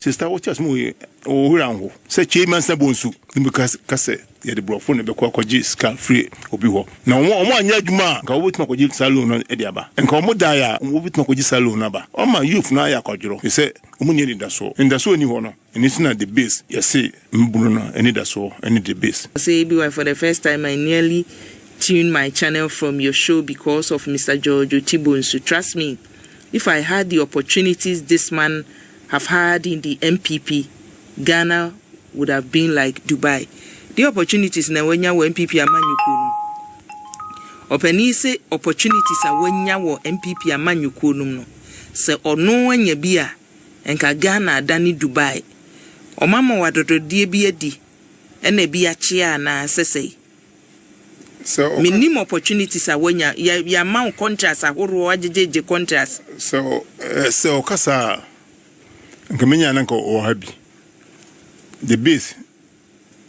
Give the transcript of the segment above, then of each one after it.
sister what just mo o ranho say chairman sabonsu because kase ye the bro phone be kwa kwaji scan free obi ho na omo anya adwuma ka wo bituma kwaji salon no e dia ba nka omo die a wo bituma kwaji salon na ba o ma youth na ya kwadworo you say omo ni ndaso ni ho no and it's not the base you say mbulu no any daso any the base say be for the first time I nearly tuned my channel from your show because of Mr. George Otibonsu. Trust me, if I had the opportunities this man have had in the MPP, Ghana would have been like Dubai. The opportunities na wenya wo MPP amanyuku. Openi se opportunities a wenya wo MPP amanyuku no. Se ono anya bia enka Ghana dani Dubai. Omama wadododie bi adi ena bi achia na sesei. So minimum opportunities are when ya amount contracts are or ajeje contracts. So kasa nkamenya nanka o habi. The base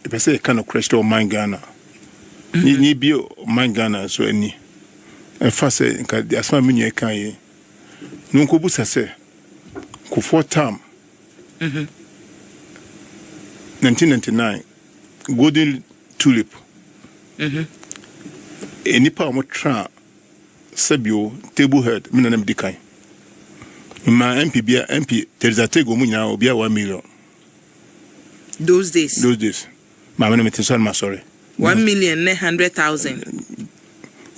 if say kind of crash to mind Ghana. Ni bi mind Ghana so any. E fa say nka asma menye kan yi. Nunko busa say ko for term. 1999 Golden Tulip. Enipa mo tra sabio table head me na medikan ma MP Teresa Tego mu nyina obi a 1 million those days ma me na metinso ma sorry 1,900,000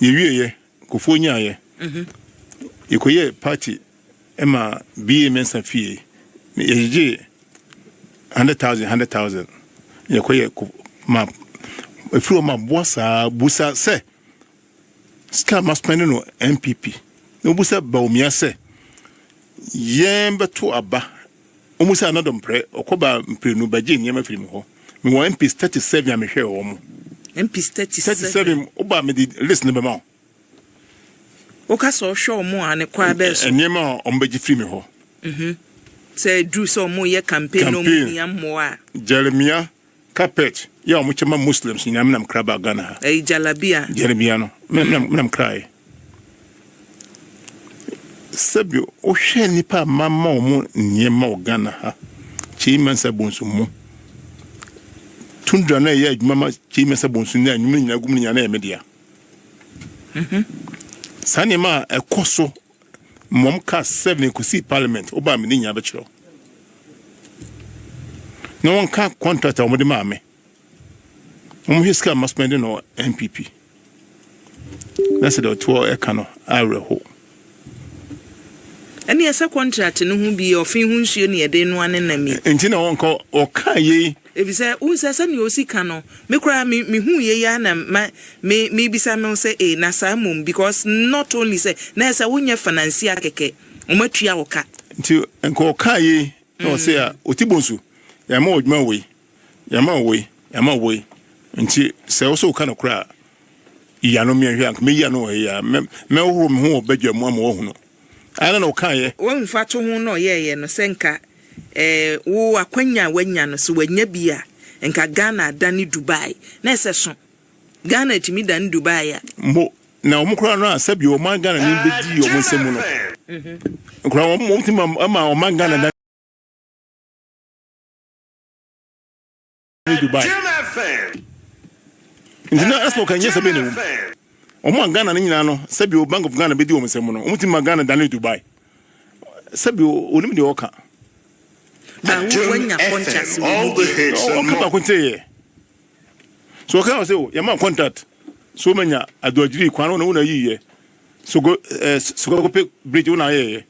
ye ko nya ye ikoye party ema BMS fee ye 100,000 ye koye ma ifro ma busa se ska maspende no MPP no busa ba omia se yembe to aba omusa anodom pre okoba mpre no baje nyema firi me ho me wa MP 37 amehwe wo mo MP 37 oba me di listen be ma o ka so hwe mo ane kwa be so nyema ombaji firi me ho say drew so mo ye campaign no mu ya mo a Jeremiah carpet ya omuchema Muslims ni amnam kraba Ghana jalabia no menam cry sabio o hwe nipa mama omo nyema o Ghana ha chiman sabonsu mo tundra na ye adwuma ma chiman sabonsu na anwum nyina gum nyina na emedia sane ma ekoso mom ka 7 ku see parliament oba me nya be chiro no one can contract o mo de ma me hiska must spend no MPP. That's the tour ekano areho. Any asa contract no hu bi ofin hu nsuo ne ede no ane na mi. Enti na won ko okaye e bi say unsa ne osika no me kra me hu ye ya na me bisa me say na samum because not only say na esa wonya financial keke o matua wo ka. Enti enko okaye no say a Otibonsu ya ma odwuma we nti se also kana kura iya no me hwe anka me ya no ya me horo me ho badwa mu ama wo hu no ana na oka ye won fa to hu no ye no senka wo akwanya wanya no so wanya bia enka Ghana dani Dubai na ese so Ghana timi dani Dubai ya mo na o mukura no asabi o man Ghana ni bedi o mo nsemu no kura o mo timi ama o man Ghana dani Dubai Ndina aspo kan yesa be ne omo Ghana nyina no sabi o Bank of Ghana be di o mesem no omuti ma Ghana dani Dubai sabi o nim de oka na wanya contract all the hits o ka ye so ka say o ya ma contract so manya adojiri kwan no na yiye so go pe bridge una ye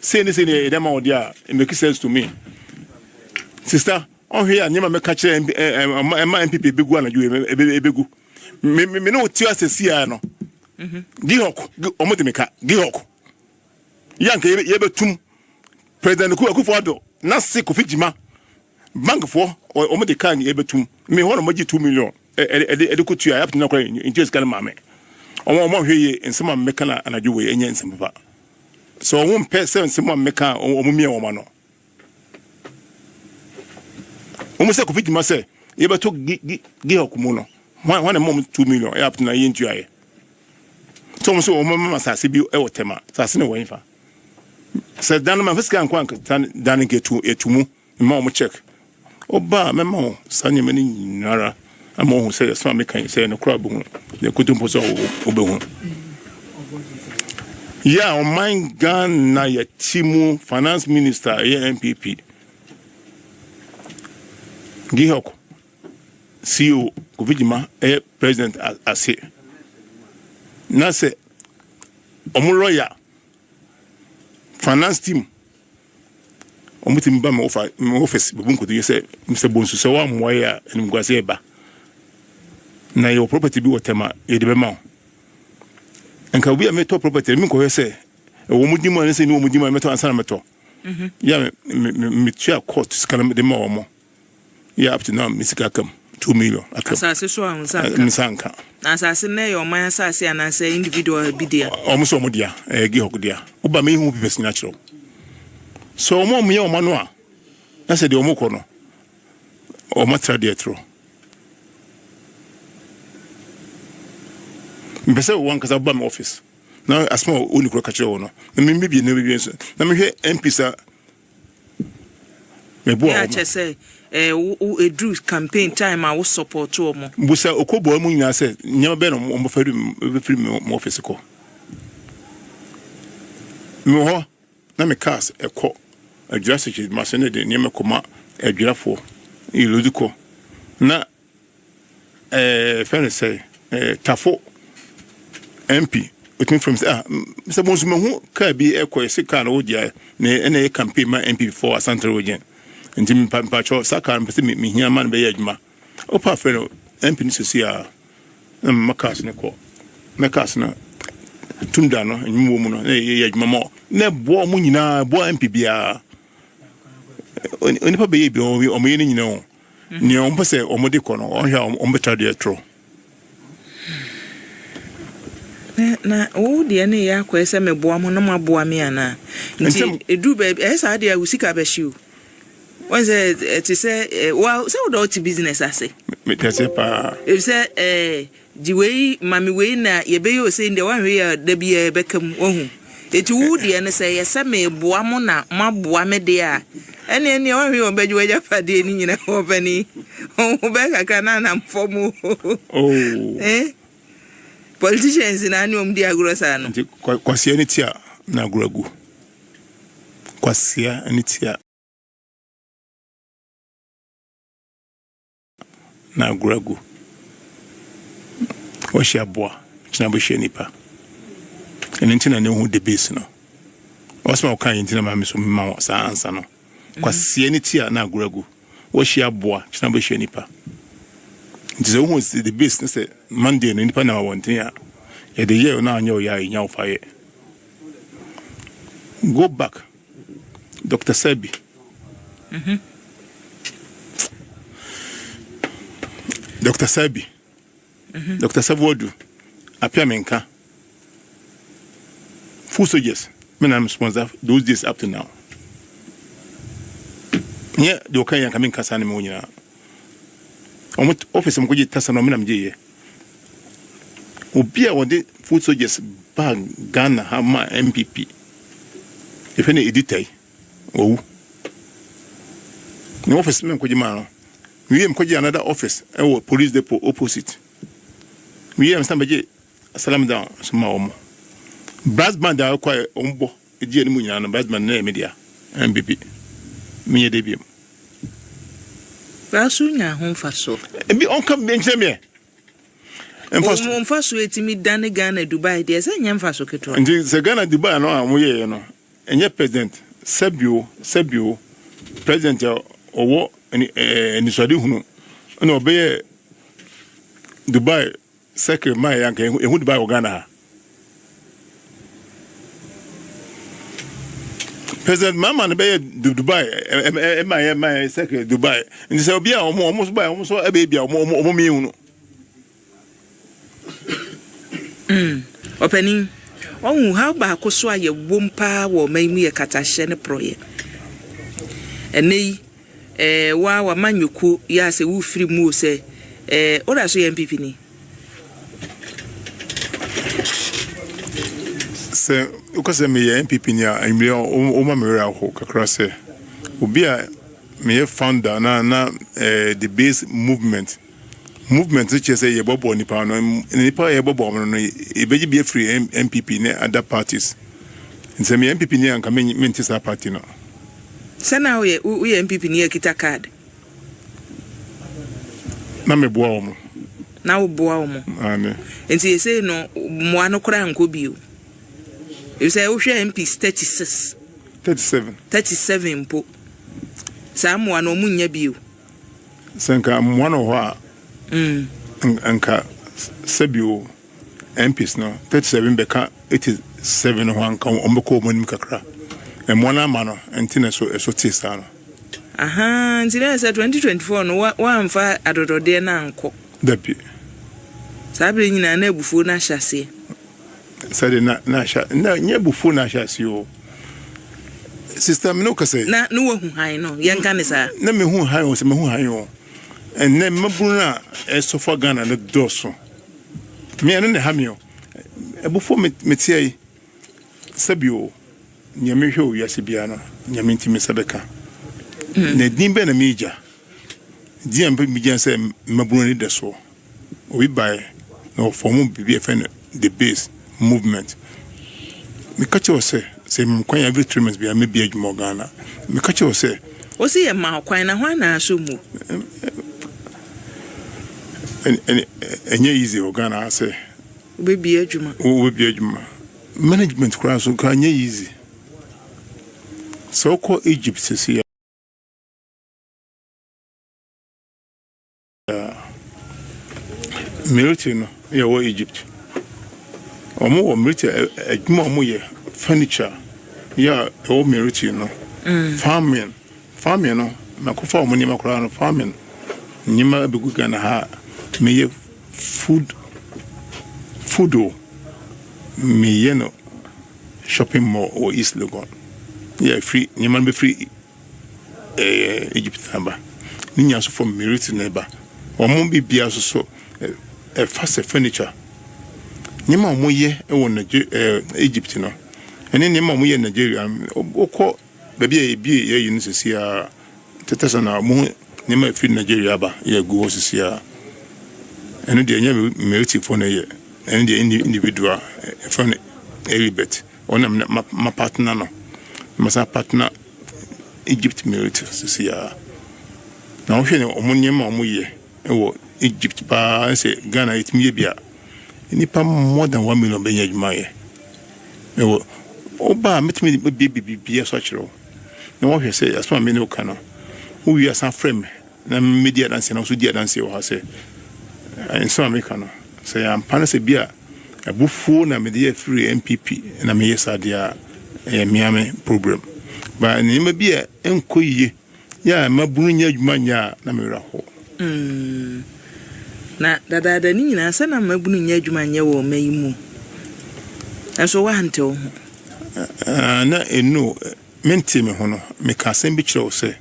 say ni e dem ma dia it make sense to me sister on here nyema me catch MPP begu anaju ebegu me no ti asesi ya no gihoko omote meka gihoko yanka ye betum president Akufo-Addo na se Kofi Jima bank for omote kan ye betum me ho no moji 2 million edekutu ya yapti na kwa interest kan mame omo hweye nsema meka na anaju we enye nsema ba so won pese nsema meka omo mie wo ma no Omusa Kofi Jima say ye beto gi okumu no wan mom 2 million e apna ye ntua ye so mo so o mama sase bi e wotema sase ne wanfa se dan ma fiska nkwa dan ke etumu ma mo check oba me ma ho sanye me ni nara ama ho say so American say no kra bu ne kutumpo so obehu yeah on my Ghana ya timu finance minister ya MPP Gihok CEO Kuvijima president ase na say omo lawyer finance team omutim ba me office bubunku to say Mr. Bonsu so wa moya enimguase eba na your property bi wotema e de be ma enka obi a meto property mi ko say e wo mudimo ne say ni wo mudimo meto ansa na meto ya me tua court skala de ma omo ya up to now misika kam 2 million akam asase so ansanka asase na your man asase anansa individual bi dia omo so omo dia Gihok dia oba me hu pipes natural so omo me omo no a na se de omo ko no omo tra de etro mbese one kasa ba me office na asma oni kro ka kire no na me bi so na me hwe MP sa me bo ya chese a drew campaign time I was support to omo busa okobo mu nyina se nyama be no omo fari me office ko me ho na me cars ekọ adwira security masene de nyama koma adwirafo iloduko na fene say tafo MP it mean from Mr. Bonsu hu ka bi ekọ se ka na odia na ene campaign ma MP for Asante region ntim pacho saka mpese mi hia man be yadwuma opa fe no MP ni sisi a makas ne ko makas na tunda no nyimo mu no yadwuma mo na bo mu nyina bo MP bia oni pa be ye bi o mo ye nyina o ni o mpese o mo de ko no o hia o mbeta de etro na o de ne ya kwa ese meboa mo no maboa me ana nti edu be esa de usika be shiu once it say well say what business ase me tese pa if say the way mami we na ye be yo say the one we da bia bekam ohu eti wo de ne say yesa meboa mo na maboa me de a ene one we obedwe ja pade ni nyina obani o be kaka na mfomu politicians na ni omdi agrosa no kwasia ni tia na agrogu kwasia ni tia na agrogu oshi aboa china bo shenipa enentina ne hu de base no osma o kan entina ma me so ma sa ansa no kwasia ni tia na agrogu oshi aboa china bo shenipa ntize hu the base say Monday no nipa na wonten ya e de ye na anya o ya nya o faye go back Dr. Sebi Dr. Sebi Dr. Savodu apia menka full soldiers men am sponsor those days up to now yeah de okan yan kamin kasa ne mo nyina office mo koji tasa no menam je obi a wode food soldiers bag Ghana ha ma MPP if any editai owu no office men koji ma no we am koji another office police depot opposite we am stambaje salam down suma omo brass band a kwa ombo eji eni munyana no brass band na media MPP miye debiem Basunya honfaso. Ebi onka benche me. Honfaso etimi dane Ghana Dubai de se nyamfaso keto. Nji se Ghana Dubai no amoye no. Enye president Sebio president owo eni swadi hunu. Na obeye Dubai secretary my yanka ehu Dubai o Ghana. President Mama be Dubai my secretary Dubai and say obi almost buy almost e baby omo mi hu no opening oh how ba ko so aye wompa wo maimu ye katahye ne proye enei wa manyuku ya se wo firi mu se ora so ye MPP ni se ukose me MPP ni a imre o ma mera ho kakra se obi a me founder na the base movement which is a bobo nipa no nipa ye bobo no e beji be free MPP ne other parties nse me MPP ne anka me ntisa party no sana we MPP ne kita card na me boa omo na wo boa omo ane enti ye say no mo ano kra nko bio you say wo hwe MP 37 po sa mo ano mu nya bio senka mo ano ho a anka sabio MPs no 37 beka 87 ho anka ombeko mo nim kakra e mo na ma no enti na so tisa no aha nti na say 2024 no wa amfa adodode na anko dabi sabre nyina na ebufuo na hyase sade na sha na nye bufuo na hyase o system no kase na no hu han no yenka ne sa na me hu han o se me hu han o enne mabuna esofa Ghana ne doso me eno ne hamio ebufuo metie sabio nyame hwe o yase bia no nyame ntimi sabeka na dimbe na meja diambe meja se mabuna ne deso obi bai no formu bibi efen the base movement me kache o se mkwan every 3 months bia me bia adwuma Ghana me kache o se o se ye ma kwan na ho na so mu enye easy o Ghana say we bia adwuma management kura so ka nye easy so ko Egypt sisi military no ye wo Egypt omo wo military adwuma omo ye furniture ya o military no farming no makofa omo ni makura no farming nyima begu Ghana ha me ye food me ye no shopping mall or East Legon yeah free nyima be free Egypt number ninya so from military neighbor omo bibia so fast furniture nyima omo ye wo Egypt no ene nyima omo ye Nigeria okọ bebia e bi ye university a tetesa na omo nyima free Nigeria ba ye go sisi a ene de nya military for na ye ene de individual for Elibet ona ma partner no masa partner Egypt military sisi a na ohwe ne omo nyima omo ye wo Egypt pa say Ghana it me bia nipa more than 1 million benya adwuma ye ewo oba metimi bibia so chiro na wo hwe say asma me no kana wo wi asan frame na media dance na so dia dance wo ha say en so me kana say am pana say bia abufuo na me dey free MPP na me yesa dia miame program ba ni ma bia enkoyiye ya mabunu nya adwuma nya na me raho na dada ni nyina sa na mabunu nya adwuma nya wo mayimu enso wa hante wo na eno menti me hono me ka sem bi kire se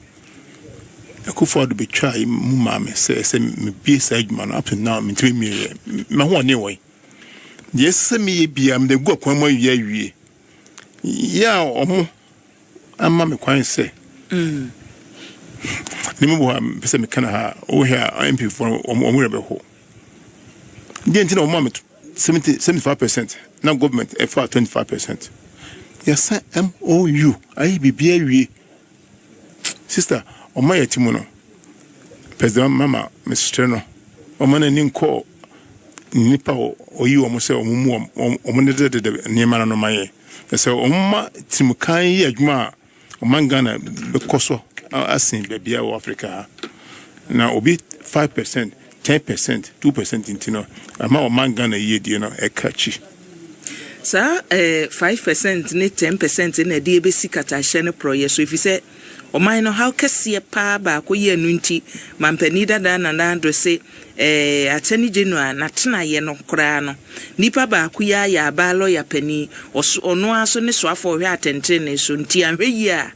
akufo do betwa mu ma me se me bi sa adwuma no up to now me ntimi me ho ne wo yes se me bia me de gu akwan ma wie ya omo amma me kwan se ni mo ha pese me kana ha o here MP for omo rebe ho di entina o ma 75% na government for 25%. Yes MOU ai bibia wie sister o ma yetimu no president mama Mr. no o ma na ni nko nipa o yi o mo se o mo ne de ni ma no maye se o ma timukan yi adwuma o mangana be koso asin bebia o Africa na obi 5% 10% 2% intino ama o mangana yi die no e kachi sa 5% ne 10% na de ebesi katahye ne proye so if you say o man no how kese pa ba ko ye nu nti mampani dada na ndando se atani January na tena ye no kra no nipa ba ko ya ba lawyer pani ono aso ne so afọ hwe atente ne so nti anhwe yi a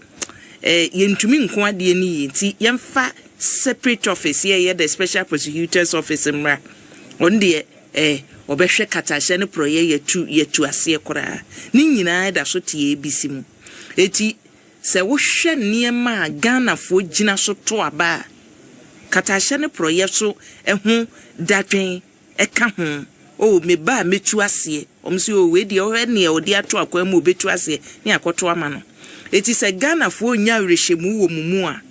yentumi nko ade ni nti yemfa separate office ye the special prosecutor's office mra on de obehwe katahye ne proye yetu ase kra ni nyina da so tie bisi mu eti se wo hwe niema Ghana fo gina so to aba katahye ne proyeso eho dadwen eka ho o me ba metu ase omsi o we de o ne o de ato akwa ma obetu ase ne akoto ama no eti se Ghana fo nya rehemu wo mumu a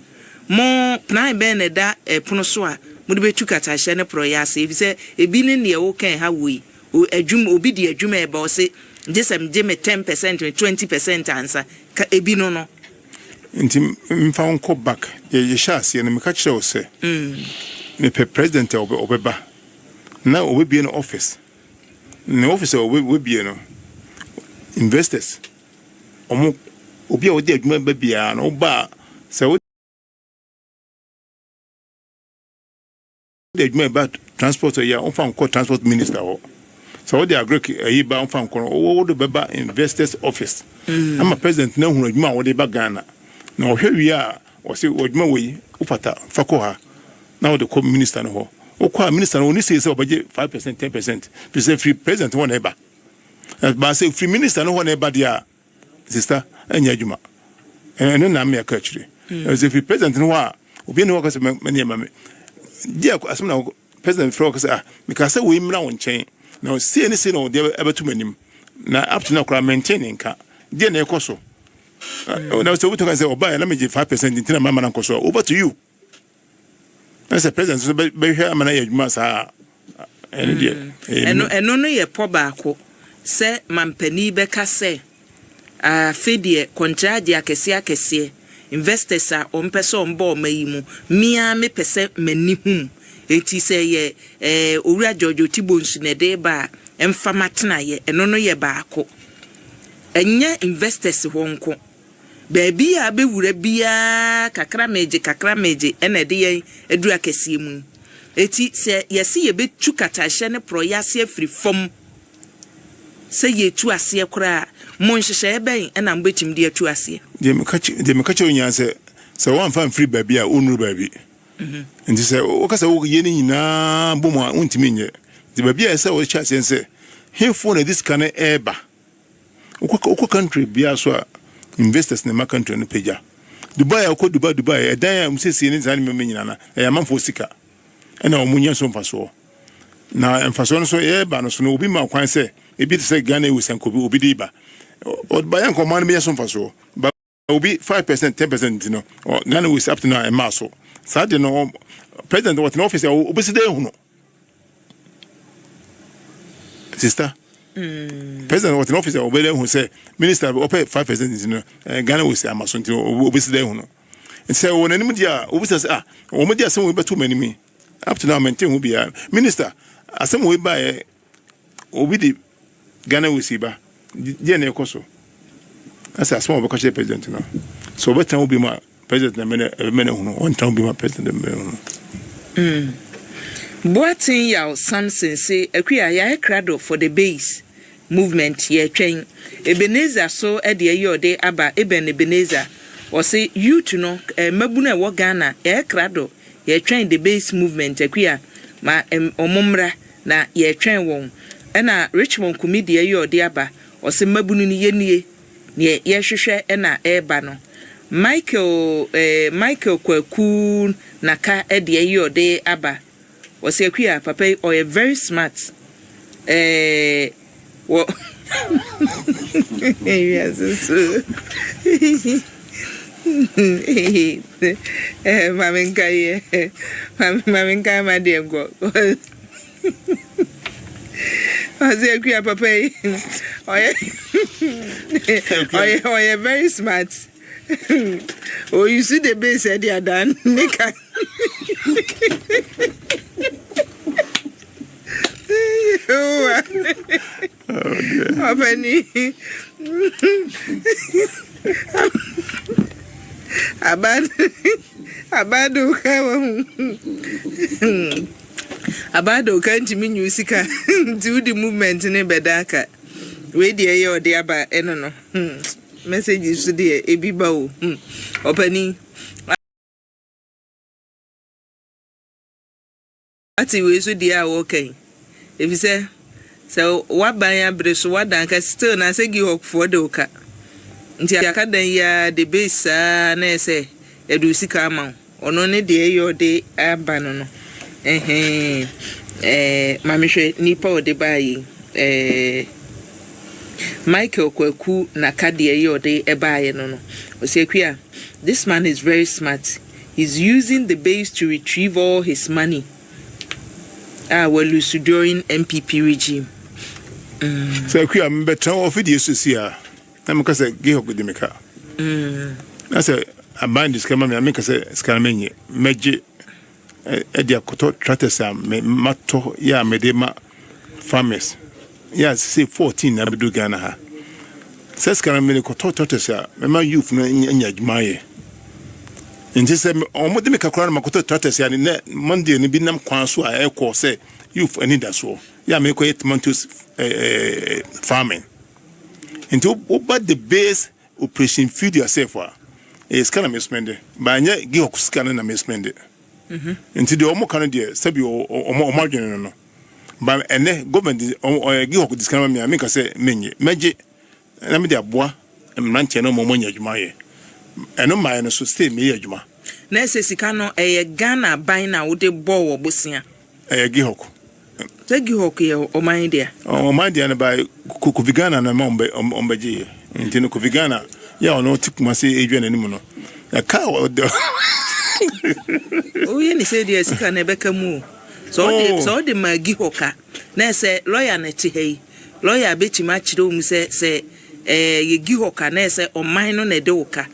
mo plan ben ne da pono so a mo de betu katahye ne proyase ebi se ebi ne wo kan ha woi o adwum obi de adwum e ba o se jesem je me 10% 20% answer ka ebi no nti mfa wonko back ye shase ne meka kire wo se me president obeba na obebie no office ne office obebie no investors obi a odi adwuma ba bia no ba se odi adwuma ba transport ya on fa nko transport minister ho so odi agree ayi ba on fa nko wo do beba investors office ama president na hu adwuma wo de ba Ghana na ohwe wi a o se adwuma we ufata fako ha na wo de ko minister no ho okwa minister no ni say obaje 5% 10% be say free president won eba ba say free minister no won eba dia sister anya adwuma eno na me akachire say free president no wa obi ne wo ka say me ma me dia asem na president fro ka say me ka say we mra won chen na say ni say no dia ebetu manim na up to now kra maintaining ka dia na ekoso na so we talk say oba na me 5% intina mama na nkoso over to you. As a president, so be here amana yadwuma saa eno no ye po baako se mampani beka se fedie contract akese investors a ompese ombo mayimu mia me pese mani hum eti se ye owura George Otibo nsu ne de ba emfama tena ye eno no ye baako enye investors honko baby a be wura bia kakra meje ena de yen edu akese mu eti se yesi ye betu katahye ne proyase afri fom se ye tu ase kora monhyehyɛ ben ena mbetim de atu ase de me kache onya se one fan free baby a onuru baby nti se o kasa wo ye ni nyina bomu a untimi nye de baby a se wo cha sense hefo na this kind eba ukwa country bia so a investors in the country no peja Dubai Dubai edan msesi ni zani me nyina na ya manfo sika ena omunya so mfaso na mfaso no so ba no so no obi ma kwan se ebi te se Ghana we sanko obi di ba Dubai an command me so mfaso ba obi 5% 10% no Ghana we up to now e maso sad no president what in office obi se dey hu no sister president what in office obey who say minister open 5% you know Ghana will say amaso nti obisi dey hu no say won anim dia obisi say o mo dia asem we beto manimi up to now maintain who be minister asem we buy obi di Ghana will see ba dia na ekoso asa asem we beto president no so better will be my president na mena hu no on town be my president na mena Boatin yaw Samson say akuya ya krado for the base movement ye twen Ebenezer so e de yode aba Ebenezer o say youth no mabuna wo Ghana ye krado ye twen the base movement akuya ma omomra na ye twen won na Richmond comedy yode aba o say mabunu ni yenie ne ye hwehwe na eba no Michael Kwaku naka e de yode aba was a queer papa or a very smart well yes Maminka my dear go was a queer papa or a very smart oh you see the base at the done Nika oh dear. Penny. Abado can't mean you sika do the movement in a bedaka. Wait dear your dear ba eno. Messages to dear Ebibo. Opening. Ati we so dia okay. If you say so what buy a breast what danka still na say give up for the oka. nti akadan ya the base na say edu sika ama ono ne de yode aba no mamehwe nipa ode bayi Michael Kwaku na kade yode ebaye no osekua this man is very smart. He's using the base to retrieve all his money during MPP regime. So I am better off with you, Susia. I'm because I give up with the maker. That's a bind this camera. I make a scarmany, magic, Edia Koto, Tratesa, Mato, ya, Medema, farmers. Yes, say 14, I do Ghana. Says Caramel Koto, Tratesa, my youth, in Yajmaye. And this almost make a crown Makoto Tratesa, and Monday and Binam Quansu, I echo say, youth and in that so. Yeah, make 8 months farming. And to but the base operation feed yourself is kind of spend it. But I give scan and spend it. Into the Omo Canada, Sabi or more margin. No. But and then government give this kind of me, I make a say, many magic. And I'm the bois and ranch no more money. And no mind so stay me. Necessicano a Ghana buying out the ball or busia. A gihok. Thank you, okay, or my dear. Oh, my dear, by Kukuvigana and Mombe on Baji. Intino Kuvigana, ya no took my say Adrian anymore. A cow. Oh, you said yes, can never come. So the Maggie Hoka. Now say, lawyer Netty, lawyer Betty Match Dome say, ye Gihoka, Nessa or mine on a doka.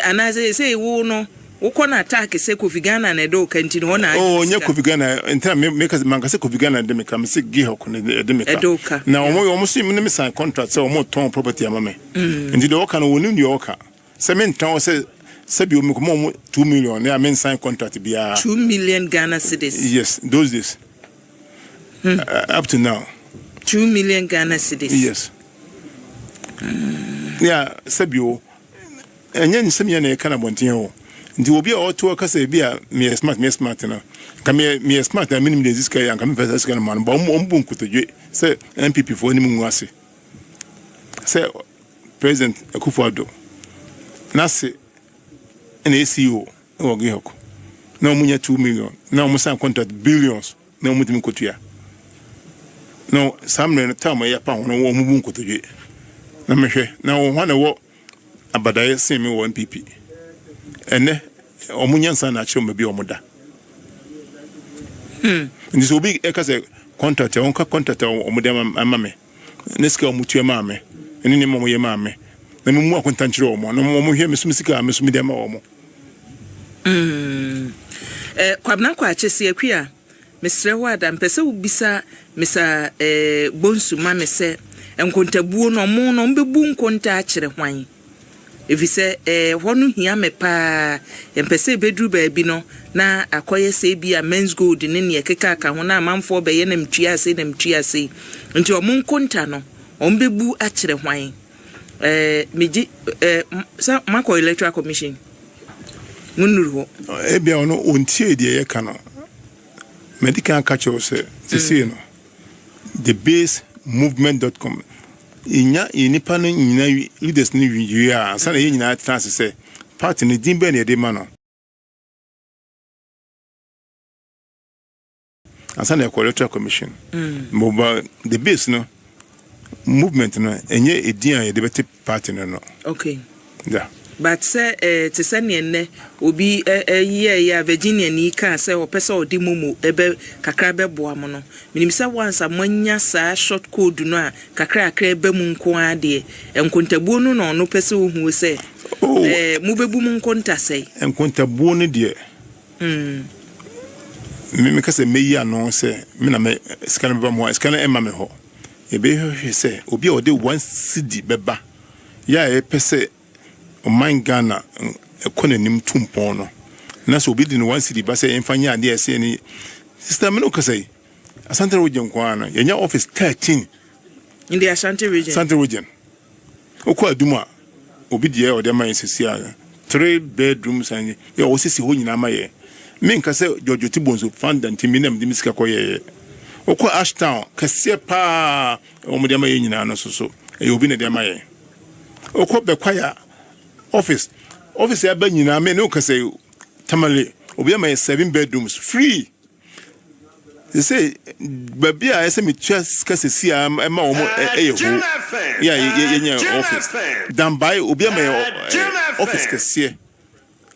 And as I say, no. Ukona attack se Kuvigana and Edo continue on. Oh, nya Kuvigana and tell me make us manga se Kuvigana de me come se Gihok de Edoka. Now almost me sign contract so more town property amame. And the Oka no wonu the Oka. Semen town say Sabi me come 2 million. They men sign contract be 2 million Ghana cedis. Yes, those days. Up to now. 2 million Ghana cedis. Yes. Yeah, Sabio. And yen some yana kana bontin. Nti obi a oto ka say bia me smart no ka me smart na minimum this guy and come first scan man but ombu nkotodwe say MPP for anim nwase say President Akufo-Addo na say na ACO o gihoko na omunya 2 million na omusan contract billions na omutimi kotua no samre no time ya pa hono ombu nkotodwe na mehwe na wo hwana wo abadaye say me wo MPP ene omunyansa na choma bi omuda ndi so bi e ka se contract on ka contract omuda amame neska omutua mame ene ne momo ye mame na memu akonta nchire omo na momo hwe mesumsika mesumide ma omo kwabna kwa chese akua mesre ho adam pese ubisa mesa bonsu mame se enkontabuo no mo no mbebu nkonta akire hwan Evise honu hia mepa empese bedru baabi no na akoye se bi a men's gold ne ne keka aka ho na amanfo be ye na mtua ase nti omunkonta no ombebu akire hwan meji sa mako electoral commission munuru ho ebia ono ontie de ye kana medical catcher say no the base movement.com inya inipa no nyina leaders ni wi a sana ye nyina trans se party ni dimbe ne de ma no asana electoral commission mobile the base no movement no enye edin a ye de party no okay yeah but say to send ne obi ya Virginia ni ka say opesa odi momo ebe kakra be boa mo no minim say once amanya sa short code no a kakra akra be mu nko ade enkontabuo no no pese ohu say mu bebu mu nkonta say enkontabuo no de me ka say meyi ano say me na me scan be mo scan e ma me ho e be hwe say obi ode 1 cedi beba ya e pese o Ghana ekononim tumpon no na so obi di no 1 cedi ba say emfanya ade ese ni system no ka say Asante region kwa na yenya office 13 in the Asante region okwa aduma obi die o de man sisi a 3 bedrooms and ya o sisi ho nyina maye me nka say George Tibonso fund and timinam di misika koye okwa Ashtown kase pa o mo de maye nyina no so e obi ne de maye okọ be kwaya office ya ba nyina me no kase tamale obi am 7 bedrooms free. They say baby I say me kase si am ma omo yeah office dan buy obi am office kase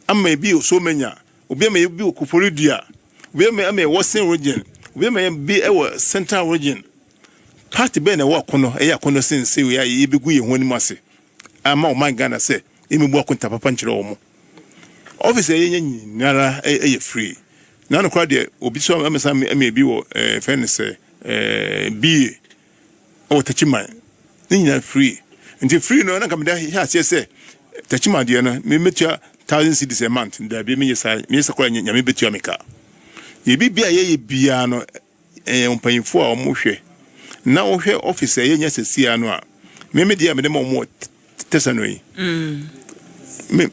am bi so manya obi am bi okuforidua obi am Western region obi am bi e Central region party be na wo kono akono sense we ye begu ye honi mase ama o man Ghana say emi bu akonta papa nchire omo office ye nyara e free na no kwa de obi so amesa me bi wo friend say bi o tachiman ni nyina free nti free no na kamda ha say tachiman de no me metua 1000 cedis a month da bi me yesa kwa nyame betua meka ye bi bia ye bia no ompanyfo a omo hwe na wo hwe office ye nya sesi ano a me dia me dem mo tesano yi me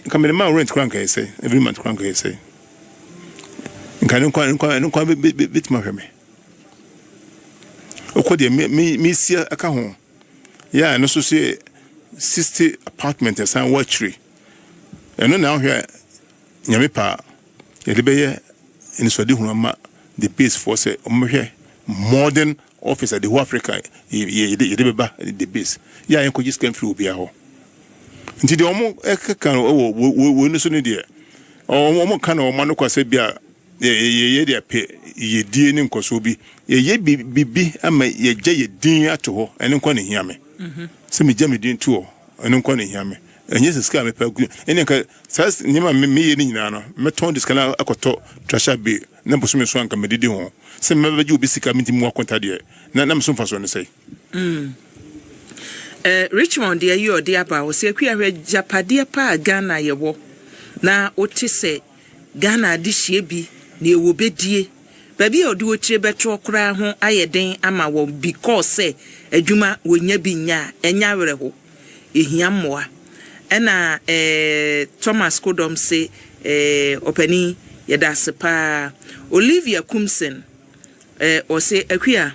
kamera rent crank I say every month crank I say nkwa bit ma hweme okode me sia aka ho ya no so se 60 apartment asan watchery eno na hwe nyame pa ye de beye in so de hunama the base for say omhwe modern office at the whole Africa ye de beba the base ya en ko just can free obi aho nti de omo kan wo no so ne de omo kan o ma no kwase bia ye de pe ye die ne nkoso bi ye bibi ama ye gye ye din ato ho ene nko ne hiame se me gye me din to ene nko ne hiame enye se ska me pa gu ene ka sas nyima me ye ni nyina no me ton diskana akoto trasha be na boso me so anka me didi ho se me ba gye obi sika me di mu akonta de na me so mfa so ne sei Richmond de ayi ode aba wo se akua Japade pa Ghana ye wo na oti se Ghana de hie bi na ewo bedie baby ode wo kire betro kra ho ayeden ama wo because say adwuma wonya bi nya enya were ho ehia mmoa ena Thomas Kodom say opani yeda sepa Olivia Kumsen o say akua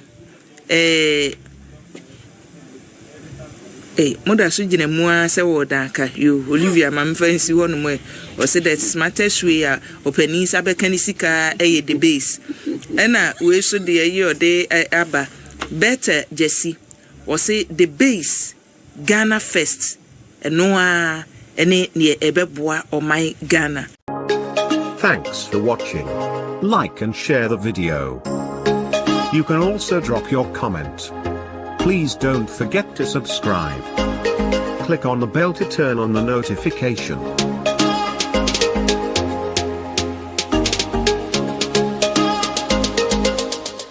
moda so gina mua se wo danka yo Olivia mam fancy ho no mo o say that smartest way opani sabeka ni sika the base ena we so de ayi ode aba better Jesse o say the base Ghana first eno a ene ne ebeboa o my Ghana. Thanks for watching. Like and share the video. You can also drop your comment. Please don't forget to subscribe. Click on the bell to turn on the notification.